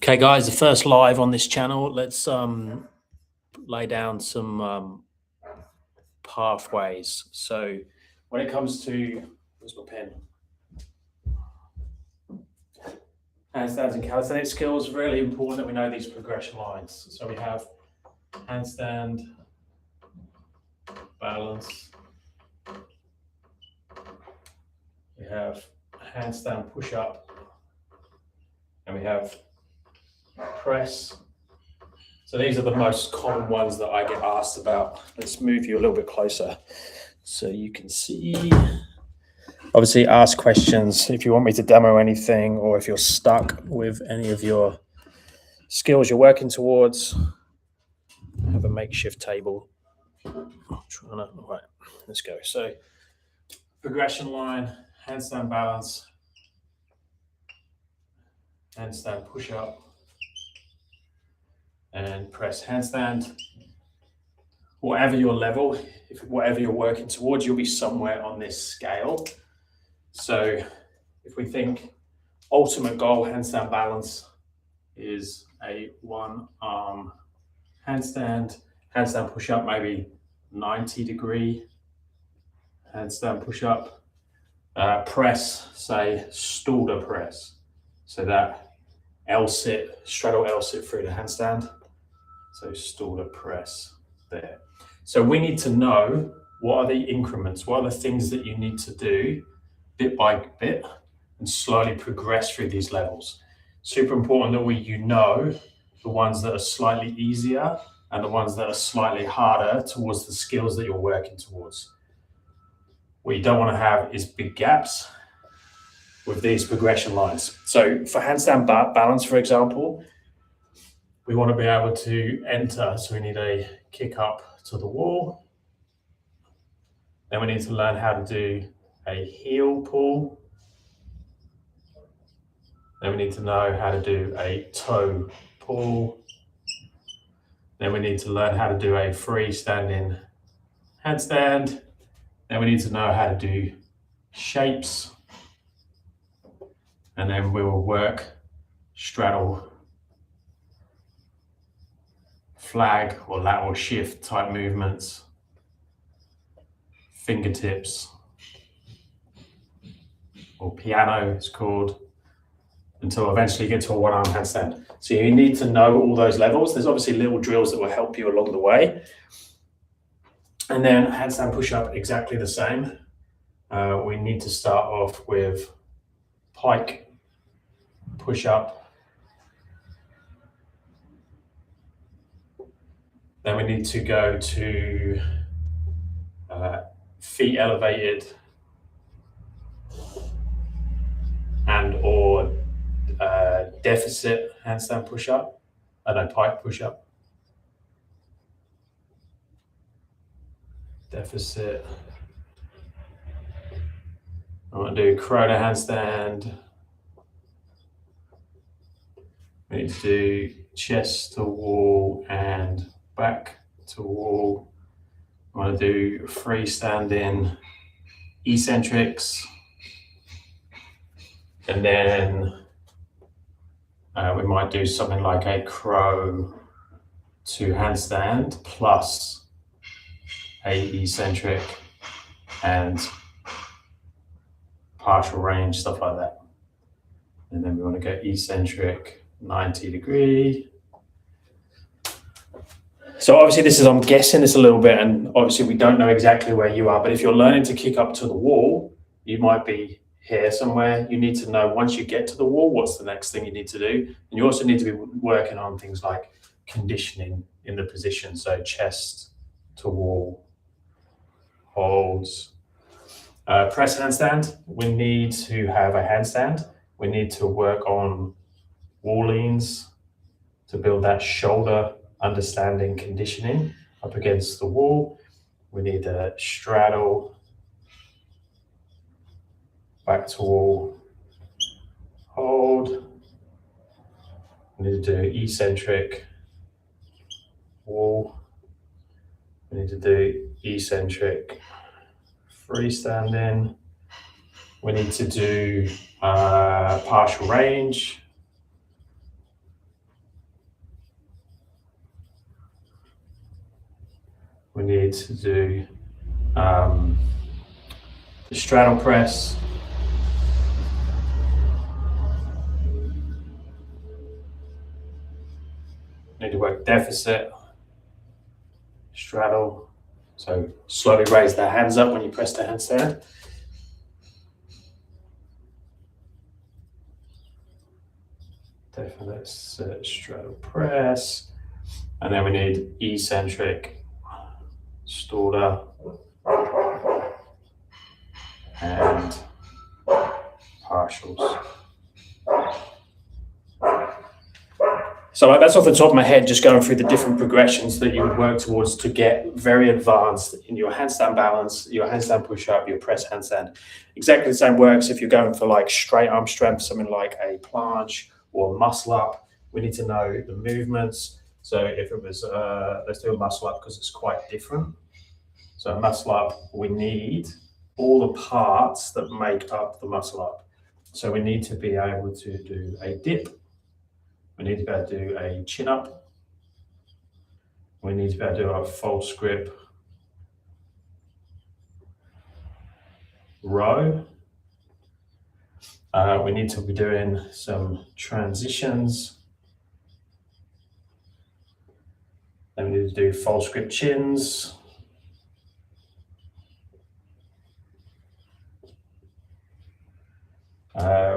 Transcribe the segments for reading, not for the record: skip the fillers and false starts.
Okay, guys, the first live on this channel. Let's lay down some pathways. So when it comes to, where's my pen? Handstands and calisthenics skills, really important that we know these progression lines. So we have handstand, balance. We have handstand push-up, and we have press. So these are the most common ones that I get asked about. Let's move you a little bit closer so you can see. Obviously, ask questions if you want me to demo anything, or if you're stuck with any of your skills you're working towards. I have a makeshift table. All right, let's go. So progression line, handstand balance, handstand push-up, and press handstand. Whatever your level, whatever you're working towards, you'll be somewhere on this scale. So if we think ultimate goal, handstand balance is a one-arm handstand, handstand push-up, maybe 90-degree handstand push-up. Press, say Stalder press. So that L-sit, straddle L-sit through the handstand. So Stalder press there. So we need to know what are the increments, what are the things that you need to do bit by bit and slowly progress through these levels. Super important that you know the ones that are slightly easier and the ones that are slightly harder towards the skills that you're working towards. What you don't want to have is big gaps with these progression lines. So for handstand balance, for example, we want to be able to enter. So we need a kick up to the wall. Then we need to learn how to do a heel pull. Then we need to know how to do a toe pull. Then we need to learn how to do a freestanding handstand. Then we need to know how to do shapes. And then we will work straddle, flag or lateral shift type movements, fingertips, or piano it's called, until eventually you get to a one-arm handstand. So you need to know all those levels. There's obviously little drills that will help you along the way. And then handstand push-up, exactly the same. We need to start off with pike push-up. Then we need to go to feet elevated and or deficit handstand push-up, pike push-up. Deficit. I'm going to do Corona handstand. We need to do chest to wall and back to wall. I'm going to do freestanding eccentrics. And then we might do something like a crow to handstand plus a eccentric and partial range, stuff like that. And then we want to go eccentric 90-degree. So obviously this is, I'm guessing this a little bit, and obviously we don't know exactly where you are, but if you're learning to kick up to the wall, you might be here somewhere. You need to know once you get to the wall, what's the next thing you need to do. And you also need to be working on things like conditioning in the position. So chest to wall, holds. Press handstand, we need to have a handstand. We need to work on wall leans to build that shoulder understanding conditioning up against the wall. We need a straddle, back to wall, hold. We need to do eccentric, wall. We need to do eccentric, freestanding. We need to do partial range. We need to do the straddle press. Need to work deficit, straddle. So slowly raise the hands up when you press the handstand. Definite straddle press. And then we need eccentric, Storder, and partials. So that's off the top of my head, just going through the different progressions that you would work towards to get very advanced in your handstand balance, your handstand push-up, your press handstand. Exactly the same works if you're going for like straight arm strength, something like a planche or muscle up. We need to know the movements. So if it was, let's do a muscle up because it's quite different. So a muscle up, we need all the parts that make up the muscle up. So we need to be able to do a dip. We need to be able to do a chin up. We need to be able to do a false grip row. We need to be doing some transitions. Then we need to do false grip chins.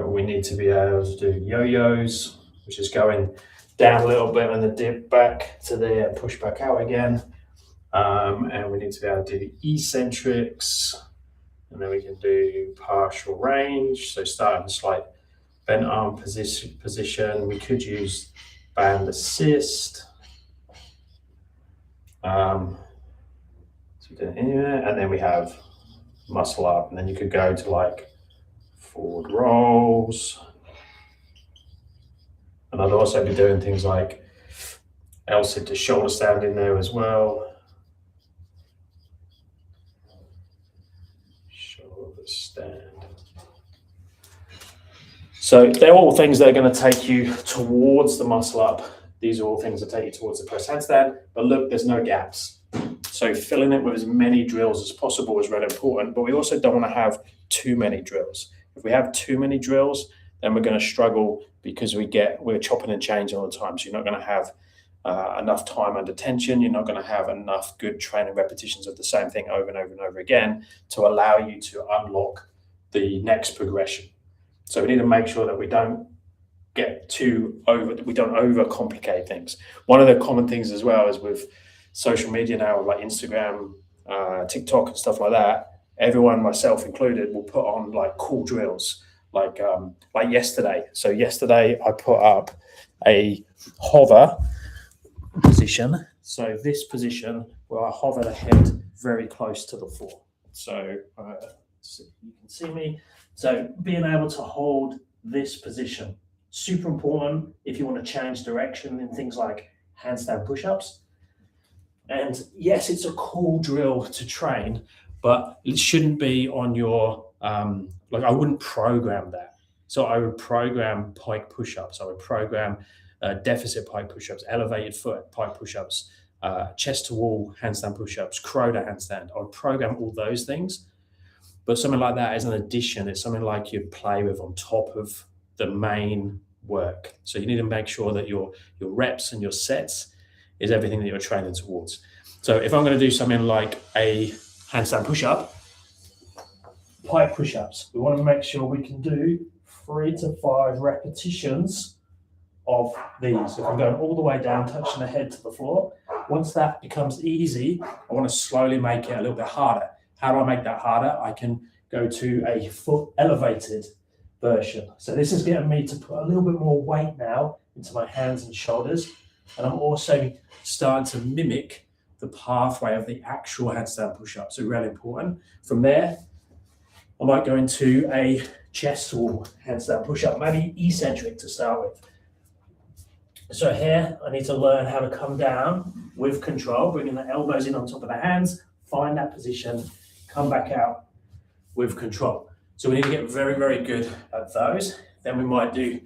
We need to be able to do yo-yos, which is going down a little bit and then dip back to there and push back out again. And we need to be able to do eccentrics, and then we can do partial range. So starting this like bent arm position, we could use band assist. So do here, and then we have muscle up, and then you could go to like forward rolls. And I'd also be doing things like L-sit to shoulder stand in there as well. Shoulder stand. So they're all things that are going to take you towards the muscle up. These are all things that take you towards the press handstand. But look, there's no gaps. So filling it with as many drills as possible is really important, but we also don't want to have too many drills. If we have too many drills, then we're going to struggle because we're chopping and changing all the time. So you're not going to have enough time under tension. You're not going to have enough good training repetitions of the same thing over and over and over again to allow you to unlock the next progression. So we need to make sure that we don't overcomplicate things. One of the common things as well is with social media now, like Instagram, TikTok and stuff like that, everyone, myself included, will put on like cool drills, like yesterday. So yesterday I put up a hover position. So this position where I hover the head very close to the floor. So you can see me. So being able to hold this position, super important if you want to change direction in things like handstand push-ups. And yes, it's a cool drill to train, but it shouldn't be on your, I wouldn't program that. So I would program pike push-ups. I would program deficit pike push-ups, elevated foot pike push-ups, chest to wall handstand push-ups, crow to handstand. I would program all those things. But something like that is an addition. It's something like you play with on top of the main work. So you need to make sure that your reps and your sets is everything that you're training towards. So if I'm going to do something like a handstand push-up, pike push-ups, we want to make sure we can do 3 to 5 repetitions of these. If I'm going all the way down, touching the head to the floor, once that becomes easy, I want to slowly make it a little bit harder. How do I make that harder? I can go to a foot elevated version. So this is getting me to put a little bit more weight now into my hands and shoulders. And I'm also starting to mimic the pathway of the actual handstand push-up. So really important. From there, I might go into a chest wall handstand push-up, maybe eccentric to start with. So here, I need to learn how to come down with control, bringing the elbows in on top of the hands, find that position, come back out with control. So we need to get very, very good at those. Then we might do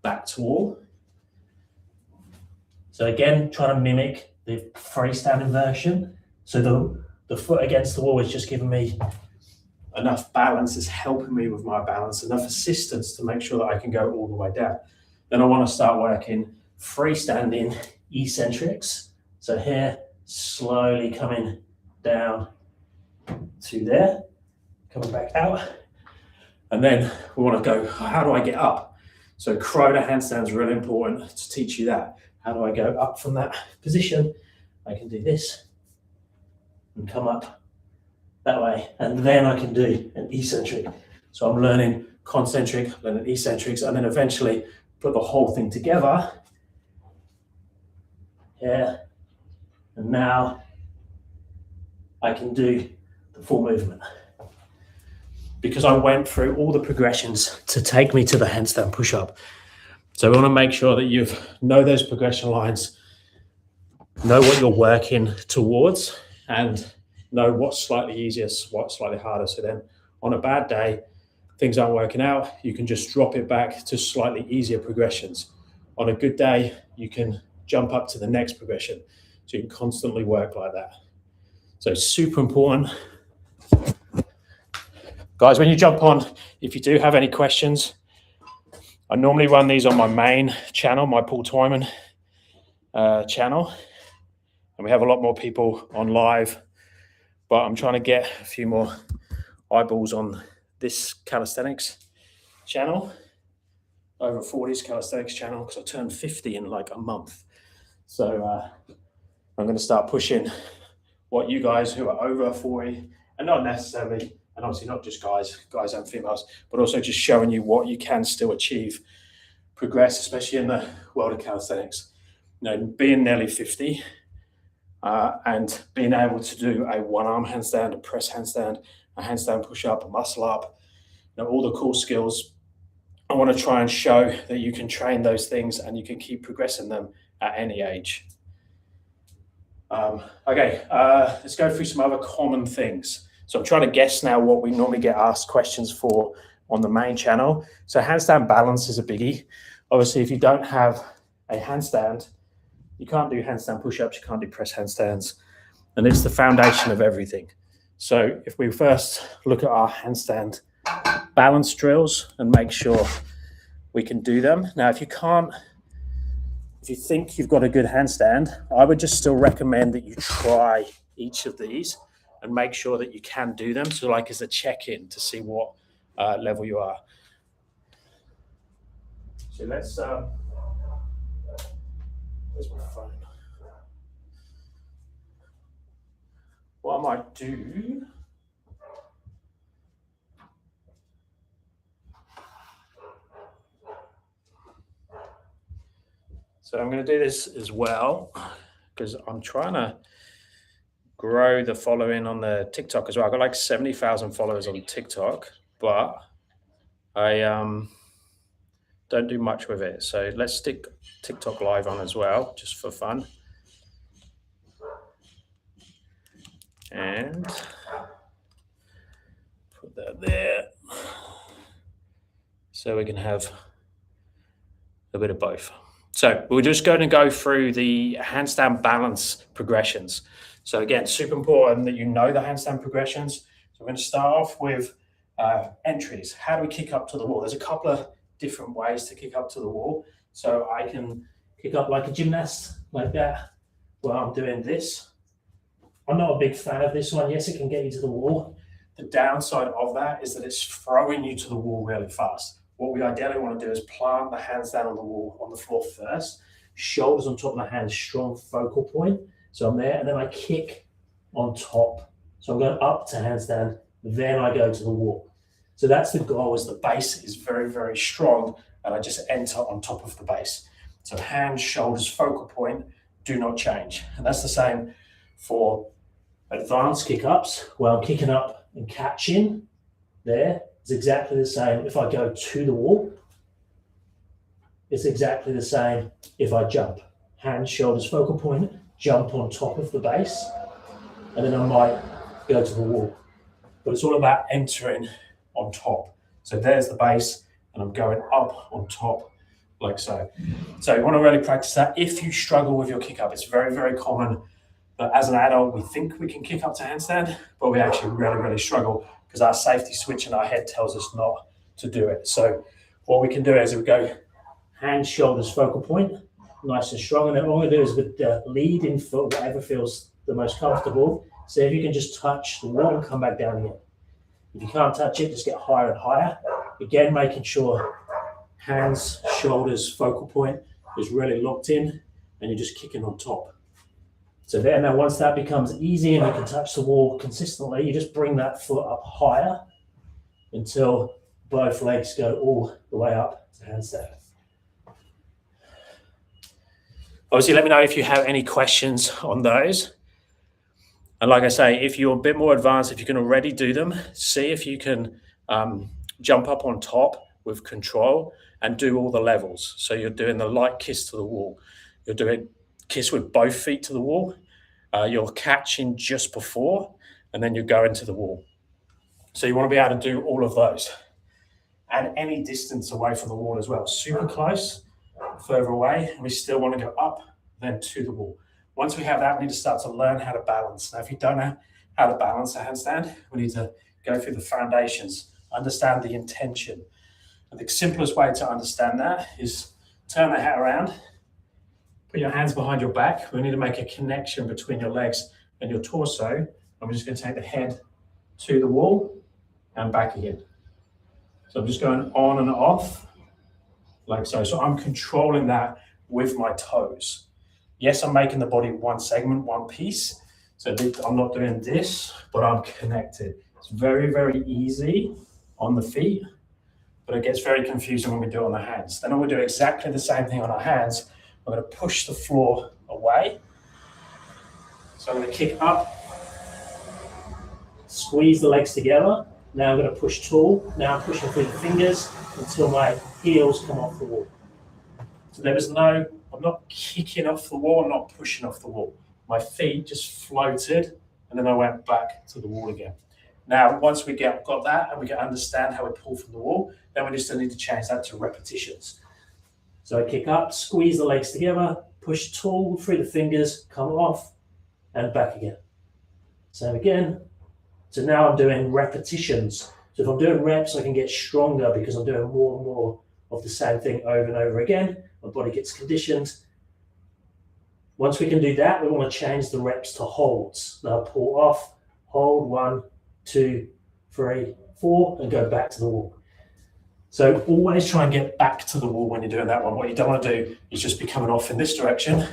back to wall. So again, trying to mimic the freestanding version. So the foot against the wall is just giving me enough balance, is helping me with my balance, enough assistance to make sure that I can go all the way down. Then I want to start working freestanding eccentrics. So here, slowly coming down to there, coming back out. And then we want to go, how do I get up? So Corona handstand is really important to teach you that. How do I go up from that position? I can do this and come up that way. And then I can do an eccentric. So I'm learning concentric, learning eccentrics, and then eventually put the whole thing together. Here. And now I can do the full movement. Because I went through all the progressions to take me to the handstand push-up. So we want to make sure that you know those progression lines, know what you're working towards, and know what's slightly easier, what's slightly harder. So then on a bad day, things aren't working out, you can just drop it back to slightly easier progressions. On a good day, you can jump up to the next progression. So you can constantly work like that. So it's super important. Guys, when you jump on, if you do have any questions, I normally run these on my main channel, my Paul Twyman channel. And we have a lot more people on live, but I'm trying to get a few more eyeballs on this calisthenics channel, over 40s calisthenics channel, because I turned 50 in like a month. So I'm going to start pushing what you guys who are over 40, and not necessarily, and obviously not just guys and females, but also just showing you what you can still achieve, progress, especially in the world of calisthenics. You know, being nearly 50 and being able to do a one-arm handstand, a press handstand, a handstand push-up, a muscle-up, you know, all the cool skills. I want to try and show that you can train those things and you can keep progressing them at any age. Let's go through some other common things. So I'm trying to guess now what we normally get asked questions for on the main channel. So handstand balance is a biggie. Obviously, if you don't have a handstand, you can't do handstand push-ups, you can't do press handstands, and it's the foundation of everything. So if we first look at our handstand balance drills and make sure we can do them. Now, if you think you've got a good handstand, I would just still recommend that you try each of these and make sure that you can do them. So like as a check-in to see what level you are. So let's, where's my phone? What I might do, so I'm going to do this as well because I'm trying to grow the following on the TikTok as well. I've got like 70,000 followers on TikTok, but I don't do much with it. So let's stick TikTok live on as well, just for fun. And put that there. So we can have a bit of both. So we're just going to go through the handstand balance progressions. So again, super important that you know the handstand progressions. So we're going to start off with entries. How do we kick up to the wall? There's a couple of different ways to kick up to the wall. So I can kick up like a gymnast, like that, where I'm doing this. I'm not a big fan of this one. Yes, it can get you to the wall. The downside of that is that it's throwing you to the wall really fast. What we ideally want to do is plant the hands down on the wall, on the floor first, shoulders on top of the hands, strong focal point. So I'm there, and then I kick on top. So I'm going up to handstand, then I go to the wall. So that's the goal, is the base is very, very strong, and I just enter on top of the base. So hands, shoulders, focal point, do not change. And that's the same for advanced kick-ups, where I'm kicking up and catching there. It's exactly the same if I go to the wall. It's exactly the same if I jump. Hands, shoulders, focal point, jump on top of the base, and then I might go to the wall. But it's all about entering on top. So there's the base, and I'm going up on top like so. So you want to really practice that. If you struggle with your kick up, it's very, very common But as an adult, we think we can kick up to handstand, but we actually really, really struggle because our safety switch in our head tells us not to do it. So what we can do is we go hands, shoulders, focal point, nice and strong. And then all I'm going to do is with the lead in foot, whatever feels the most comfortable. So if you can just touch the wall and come back down again. If you can't touch it, just get higher and higher. Again, making sure hands, shoulders, focal point is really locked in and you're just kicking on top. So there, now once that becomes easy and you can touch the wall consistently, you just bring that foot up higher until both legs go all the way up to handstand. Obviously, let me know if you have any questions on those. And like I say, if you're a bit more advanced, if you can already do them, see if you can jump up on top with control and do all the levels. So you're doing the light kiss to the wall. You're doing kiss with both feet to the wall. You're catching just before, and then you go into the wall. So you want to be able to do all of those. And any distance away from the wall as well. Super close, further away, and we still want to go up, then to the wall. Once we have that, we need to start to learn how to balance. Now, if you don't know how to balance a handstand, we need to go through the foundations, understand the intention. And the simplest way to understand that is turn the head around, put your hands behind your back. We need to make a connection between your legs and your torso. And we're just going to take the head to the wall and back again. So I'm just going on and off like so. So I'm controlling that with my toes. Yes, I'm making the body one segment, one piece. So I'm not doing this, but I'm connected. It's very, very easy on the feet, but it gets very confusing when we do it on the hands. Then I'm going to do exactly the same thing on our hands. I'm going to push the floor away. So I'm going to kick up, squeeze the legs together. Now I'm going to push tall. Now I'm pushing through the fingers until my heels come off the wall. So I'm not kicking off the wall, I'm not pushing off the wall. My feet just floated and then I went back to the wall again. Now, once we got that and we can understand how we pull from the wall, then we just need to change that to repetitions. So I kick up, squeeze the legs together, push tall through the fingers, come off and back again. Same again. So now I'm doing repetitions. So if I'm doing reps, I can get stronger because I'm doing more and more of the same thing over and over again. My body gets conditioned. Once we can do that, we want to change the reps to holds. Now pull off, hold 1, 2, 3, 4, and go back to the wall. So always try and get back to the wall when you're doing that one. What you don't want to do is just be coming off in this direction.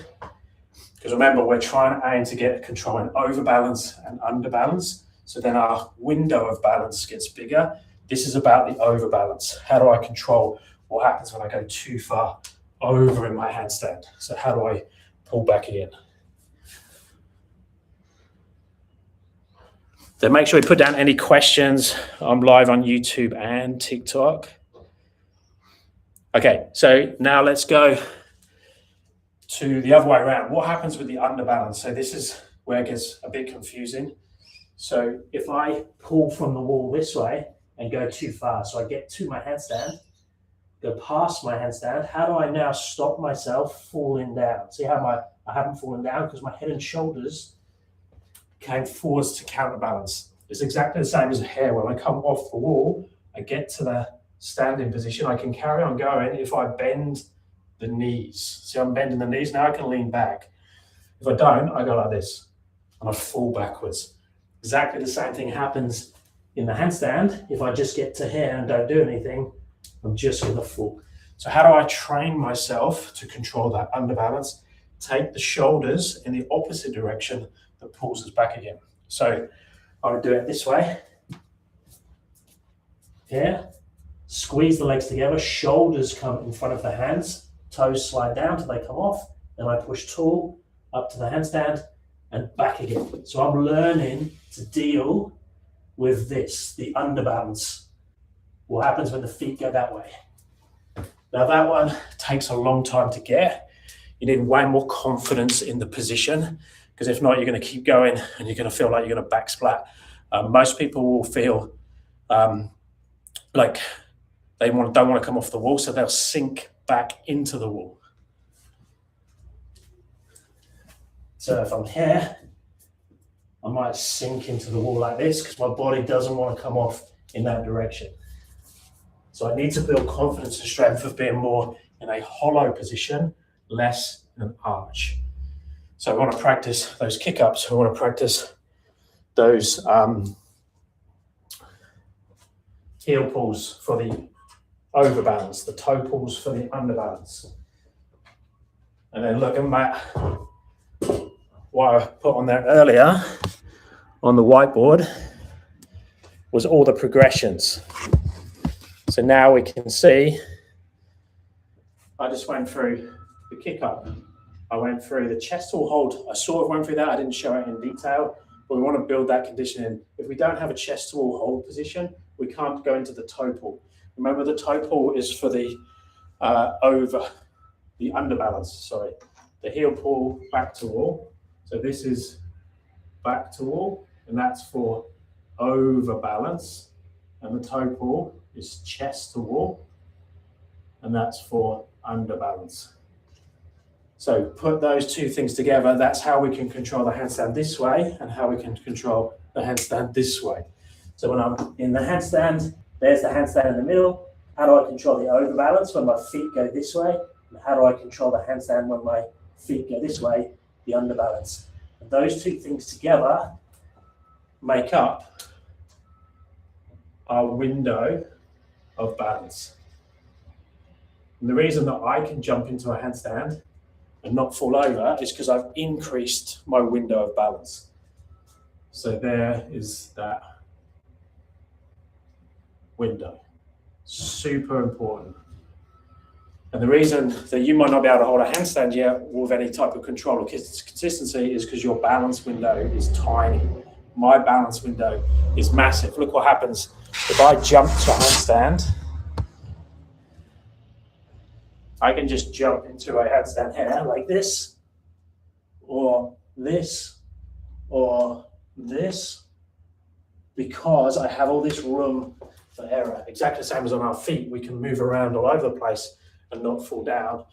Because remember, we're trying to aim to get control and overbalance and underbalance. So then our window of balance gets bigger. This is about the overbalance. How do I control what happens when I go too far over in my handstand? So how do I pull back again? Then make sure you put down any questions. I'm live on YouTube and TikTok. Okay, so now let's go to the other way around. What happens with the underbalance? So this is where it gets a bit confusing. So if I pull from the wall this way and go too far, so I get to my handstand, go past my handstand, how do I now stop myself falling down? See how I haven't fallen down because my head and shoulders came forwards to counterbalance. It's exactly the same as a hair. When I come off the wall, I get to the standing position. I can carry on going if I bend the knees. See, I'm bending the knees. Now I can lean back. If I don't, I go like this and I fall backwards. Exactly the same thing happens in the handstand. If I just get to here and don't do anything, I'm just going to fall. So how do I train myself to control that underbalance? Take the shoulders in the opposite direction that pulls us back again. So I would do it this way. Here, squeeze the legs together, shoulders come in front of the hands, toes slide down till they come off, then I push tall up to the handstand and back again. So I'm learning to deal with this, the underbalance. What happens when the feet go that way? Now that one takes a long time to get. You need way more confidence in the position, because if not, you're going to keep going and you're going to feel like you're going to backsplat. Most people will feel like they don't want to come off the wall, so they'll sink back into the wall. So if I'm here I might sink into the wall like this because my body doesn't want to come off in that direction. So I need to build confidence and strength of being more in a hollow position, less an arch. So I want to practice those kick-ups. I want to practice those heel pulls for the overbalance, the toe pulls for the underbalance. And then looking back what I put on there earlier on the whiteboard was all the progressions. So now we can see, I just went through the kick up. I went through the chest wall hold. I sort of went through that. I didn't show it in detail, but we want to build that condition in. If we don't have a chest wall hold position, we can't go into the toe pull. Remember, the toe pull is for the underbalance, sorry. The heel pull back to wall. So this is back to wall, and that's for overbalance. And the toe pull is chest to wall, and that's for underbalance. So put those two things together. That's how we can control the handstand this way and how we can control the handstand this way. So when I'm in the handstand, there's the handstand in the middle. How do I control the overbalance when my feet go this way? And how do I control the handstand when my feet go this way, the underbalance? And those two things together make up our window of balance. And the reason that I can jump into a handstand and not fall over is because I've increased my window of balance. So there is that window. Super important. And the reason that you might not be able to hold a handstand yet with any type of control or consistency is because your balance window is tiny. My balance window is massive. Look what happens if I jump to a handstand. I can just jump into a handstand here like this, or this, or this, because I have all this room for error. Exactly the same as on our feet. We can move around all over the place and not fall down.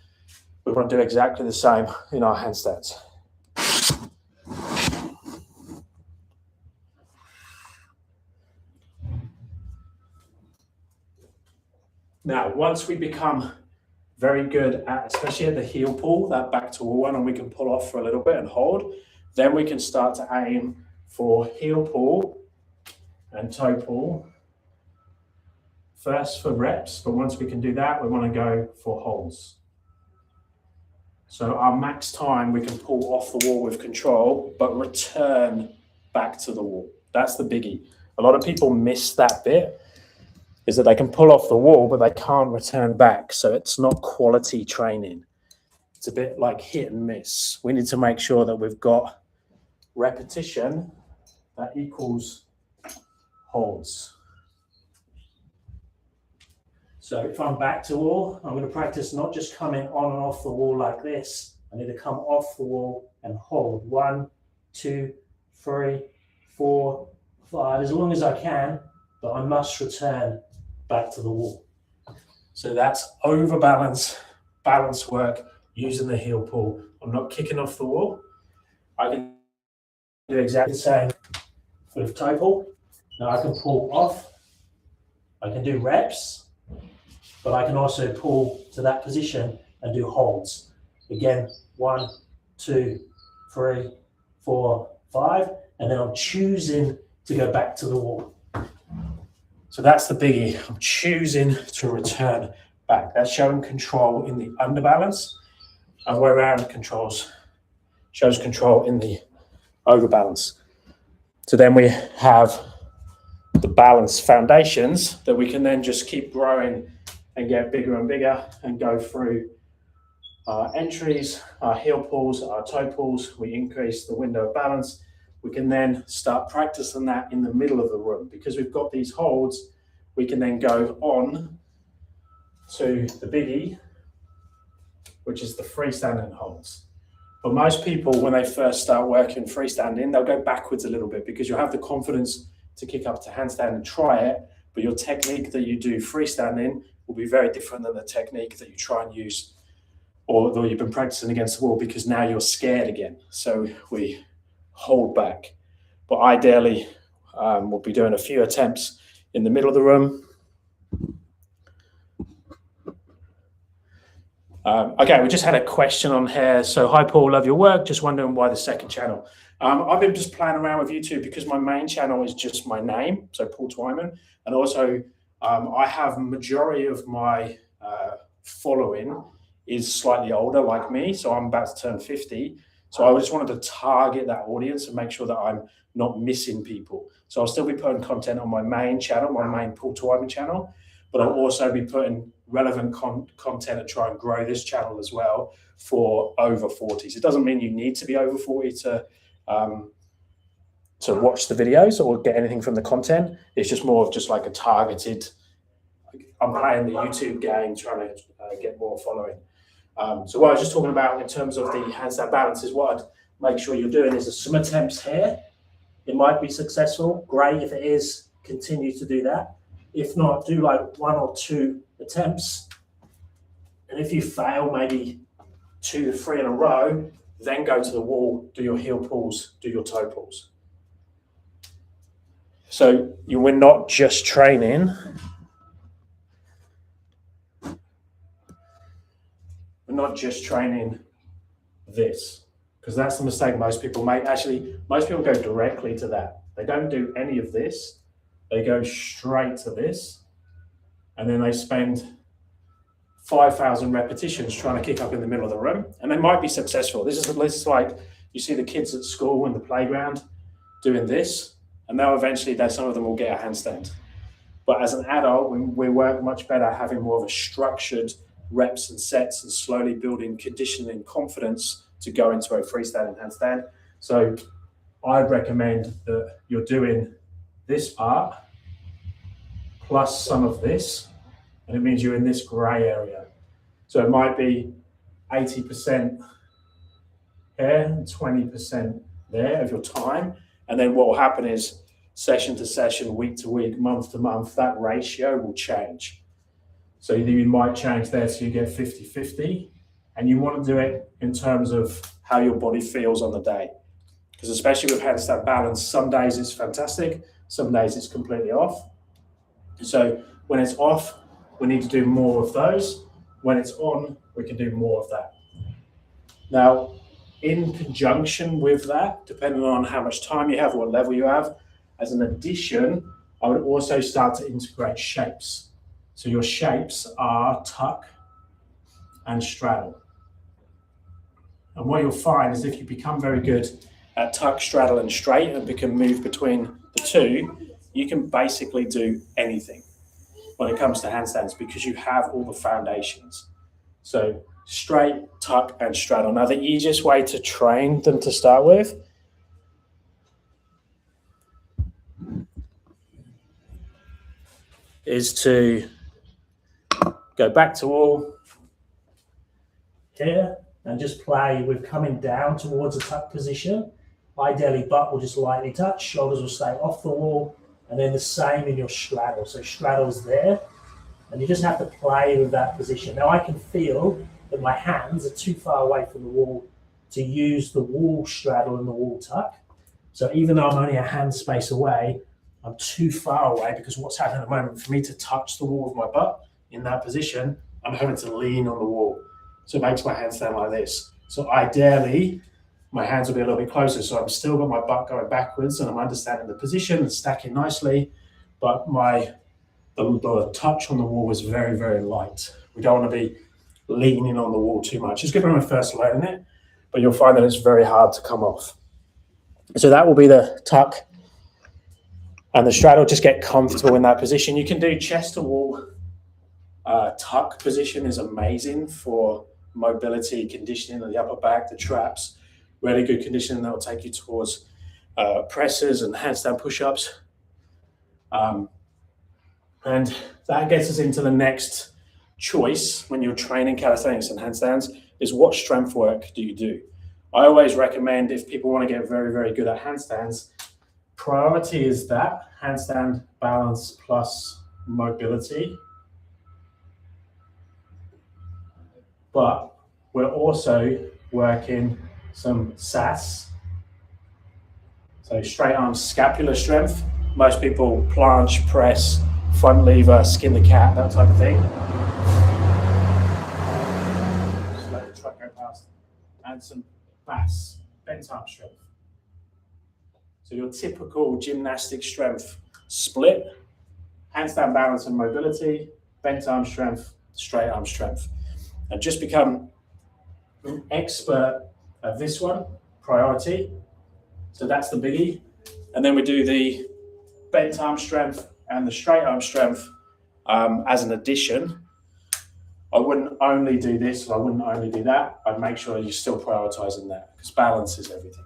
We want to do exactly the same in our handstands. Now, once we become very good at, especially at the heel pull, that back to wall one, and we can pull off for a little bit and hold, then we can start to aim for heel pull and toe pull first for reps, but once we can do that, we want to go for holds. So our max time, we can pull off the wall with control, but return back to the wall. That's the biggie. A lot of people miss that bit, is that they can pull off the wall, but they can't return back. So it's not quality training. It's a bit like hit and miss. We need to make sure that we've got repetition that equals holds. So if I'm back to wall, I'm going to practice not just coming on and off the wall like this. I need to come off the wall and hold. 1, 2, 3, 4, 5, as long as I can, but I must return back to the wall. So that's overbalance, balance work using the heel pull. I'm not kicking off the wall. I can do exactly the same with toe pull. Now I can pull off. I can do reps, but I can also pull to that position and do holds. Again, 1, 2, 3, 4, 5, and then I'm choosing to go back to the wall. So that's the biggie. I'm choosing to return back. That's showing control in the underbalance, and way around shows control in the overbalance. So then we have the balance foundations that we can then just keep growing and get bigger and bigger and go through our entries, our heel pulls, our toe pulls. We increase the window of balance. We can then start practicing that in the middle of the room. Because we've got these holds, we can then go on to the biggie, which is the freestanding holds. For most people, when they first start working freestanding, they'll go backwards a little bit because you'll have the confidence to kick up to handstand and try it, but your technique that you do freestanding will be very different than the technique that you try and use or that you've been practicing against the wall, because now you're scared again. So we hold back. but ideally we'll be doing a few attempts in the middle of the room. Okay, we just had a question on here. So, hi Paul, love your work. Just wondering why the second channel. I've been just playing around with YouTube because my main channel is just my name, so Paul Twyman, and also I have majority of my following is slightly older like me, so I'm about to turn 50. So I just wanted to target that audience and make sure that I'm not missing people. So I'll still be putting content on my main channel, my main Paul Twyman channel, but I'll also be putting relevant content and try and grow this channel as well for over 40s. It doesn't mean you need to be over 40 to watch the videos or get anything from the content. It's just more of just like a targeted, I'm playing the YouTube game, trying to get more following. So what I was just talking about in terms of the handstand balance is what I'd make sure you're doing is some attempts here. It might be successful. Great. If it is, continue to do that. If not, do like 1 or 2 attempts. And if you fail, maybe 2 to 3 in a row, then go to the wall, do your heel pulls, do your toe pulls. So we're not just training. We're not just training this, because that's the mistake most people make. Actually, most people go directly to that. They don't do any of this. They go straight to this, and then they spend 5,000 repetitions trying to kick up in the middle of the room, and they might be successful. This is like you see the kids at school in the playground doing this, and now eventually some of them will get a handstand. But as an adult, we work much better having more of a structured reps and sets and slowly building conditioning and confidence to go into a freestanding handstand. So I'd recommend that you're doing this part plus some of this, and it means you're in this gray area. So it might be 80% here and 20% there of your time. And then what will happen is session to session, week to week, month to month, that ratio will change. So you might change there so you get 50-50, and you want to do it in terms of how your body feels on the day. Because especially with handstand balance, some days it's fantastic, some days it's completely off. So when it's off, we need to do more of those. When it's on, we can do more of that. Now, in conjunction with that, depending on how much time you have, what level you have, as an addition, I would also start to integrate shapes. So your shapes are tuck and straddle. And what you'll find is if you become very good at tuck, straddle, and straight and can move between the two, you can basically do anything when it comes to handstands because you have all the foundations. So straight, tuck, and straddle. Now, the easiest way to train them to start with is to go back to wall here and just play with coming down towards a tuck position. Ideally, butt will just lightly touch, shoulders will stay off the wall, and then the same in your straddle. So straddle's there, and you just have to play with that position. Now I can feel that my hands are too far away from the wall to use the wall straddle and the wall tuck. So even though I'm only a hand space away, I'm too far away because what's happening at the moment, for me to touch the wall with my butt in that position, I'm having to lean on the wall. So it makes my hands stand like this. So ideally, my hands will be a little bit closer. So I'm still got my butt going backwards and I'm understanding the position and stacking nicely, but the touch on the wall is very, very light. We don't want to be leaning on the wall too much. It's good when we're first learning it, but you'll find that it's very hard to come off. So that will be the tuck and the straddle. Just get comfortable in that position. You can do chest to wall. Tuck position is amazing for mobility, conditioning of the upper back, the traps. Really good conditioning that will take you towards presses and handstand push-ups. And that gets us into the next choice when you're training calisthenics and handstands is what strength work do you do? I always recommend if people want to get very, very good at handstands, priority is that handstand balance plus mobility. But we're also working some SAS, So straight arm scapular strength. Most people planche, press, front lever, skin the cat, that type of thing. Just let the truck go past. And some bass, bent arm strength. So your typical gymnastic strength split, handstand balance and mobility, bent arm strength, straight arm strength. And just become an expert at this one, priority. So that's the biggie. And then we do the bent arm strength and the straight arm strength as an addition. I wouldn't only do this, I wouldn't only do that. I'd make sure you're still prioritizing that because balance is everything.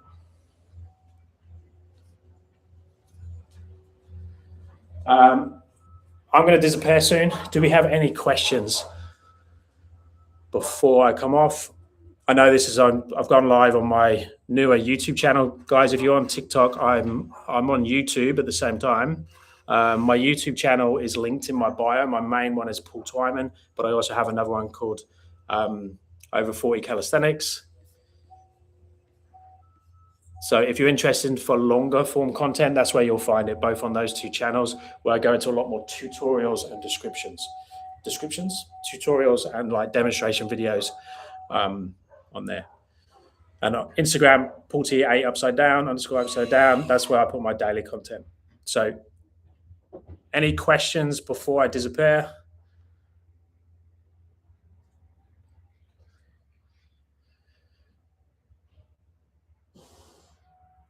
I'm going to disappear soon. Do we have any questions before I come off? I know this is I've gone live on my newer YouTube channel. Guys, if you're on TikTok, I'm on YouTube at the same time. My YouTube channel is linked in my bio. My main one is Paul Twyman, but I also have another one called Over 40 Calisthenics. So if you're interested for longer form content, that's where you'll find it, both on those two channels, where I go into a lot more tutorials and tutorials and like demonstration videos on there. And on Instagram, Paul T8 upside down, _upside down. That's where I put my daily content. So any questions before I disappear?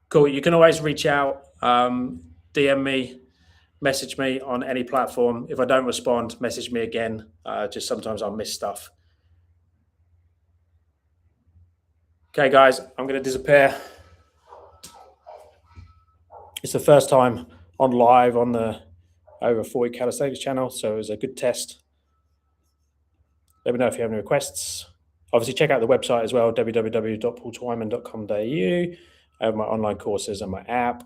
Cool. You can always reach out, DM me, message me on any platform. If I don't respond, message me again. Just sometimes I'll miss stuff. Okay, guys, I'm going to disappear. It's the first time on live on the Over 40 Calisthenics channel, so it was a good test. Let me know if you have any requests. Obviously, check out the website as well, www.paultwyman.com.au. I have my online courses and my app.